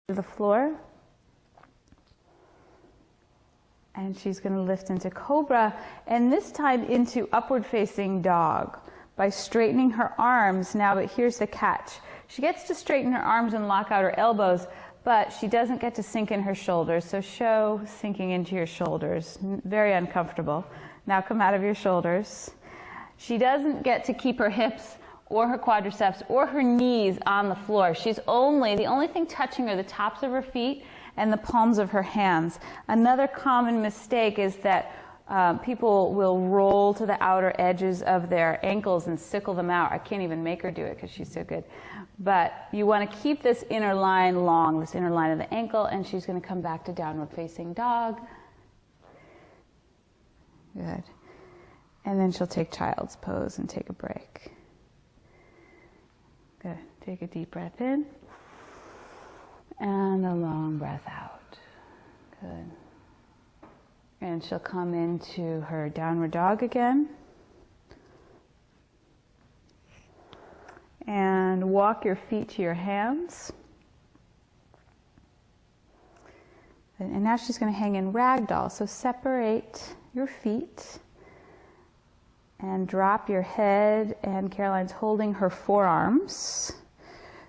to the floor. And she's going to lift into cobra, and this time into upward facing dog by straightening her arms. Now, but here's the catch. She gets to straighten her arms and lock out her elbows, but she doesn't get to sink in her shoulders. So show sinking into your shoulders. Very uncomfortable. Now come out of your shoulders. She doesn't get to keep her hips or her quadriceps or her knees on the floor. The only thing touching are the tops of her feet and the palms of her hands. Another common mistake is that people will roll to the outer edges of their ankles and sickle them out. I can't even make her do it because she's so good. But you want to keep this inner line long, this inner line of the ankle, and she's going to come back to downward facing dog. Good. And then she'll take child's pose and take a break. Good. Take a deep breath in. And a long breath out. Good. And she'll come into her downward dog again. And walk your feet to your hands. And now she's going to hang in ragdoll. So separate your feet and drop your head, and Caroline's holding her forearms.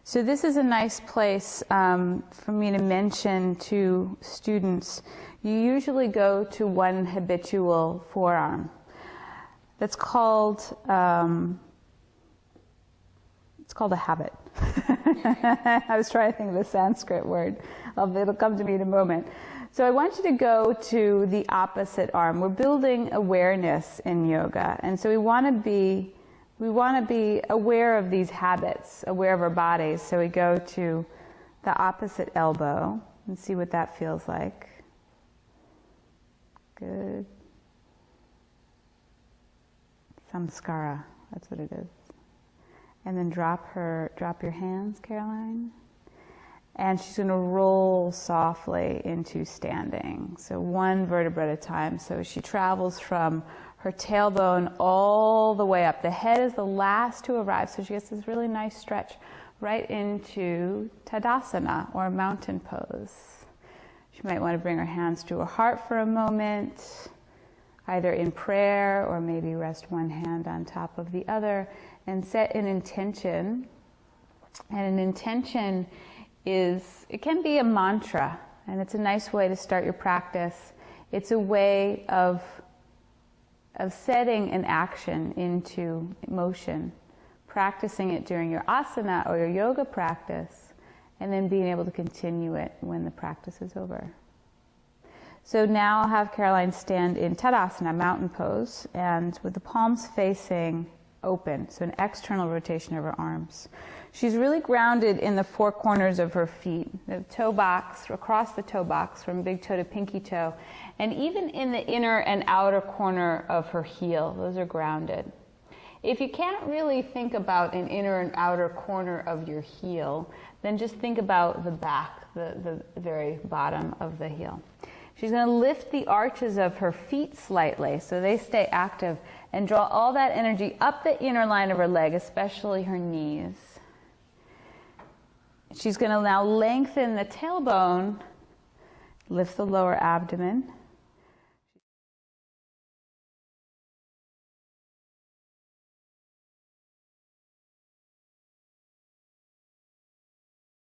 So this is a nice place for me to mention to students. You usually go to one habitual forearm. That's called, it's called a habit. I was trying to think of the Sanskrit word. It'll come to me in a moment. So I want you to go to the opposite arm. We're building awareness in yoga, and so we want to be aware of these habits, aware of our bodies. So we go to the opposite elbow and see what that feels like. Good. Samskara, that's what it is. And then drop your hands, Caroline. And she's going to roll softly into standing. So one vertebra at a time. So she travels from her tailbone all the way up. The head is the last to arrive. So she gets this really nice stretch right into Tadasana, or mountain pose. She might want to bring her hands to her heart for a moment, either in prayer or maybe rest one hand on top of the other and set an intention. And an intention it can be a mantra, and it's a nice way to start your practice. It's a way of setting an action into motion, practicing it during your asana or your yoga practice, and then being able to continue it when the practice is over. So now I'll have Caroline stand in Tadasana, mountain pose, and with the palms facing open, so an external rotation of her arms. She's really grounded in the four corners of her feet, the toe box, across the toe box from big toe to pinky toe, and even in the inner and outer corner of her heel. Those are grounded. If you can't really think about an inner and outer corner of your heel, then just think about the back, the very bottom of the heel. She's going to lift the arches of her feet slightly so they stay active, and draw all that energy up the inner line of her leg, especially her knees. She's going to now lengthen the tailbone, lift the lower abdomen,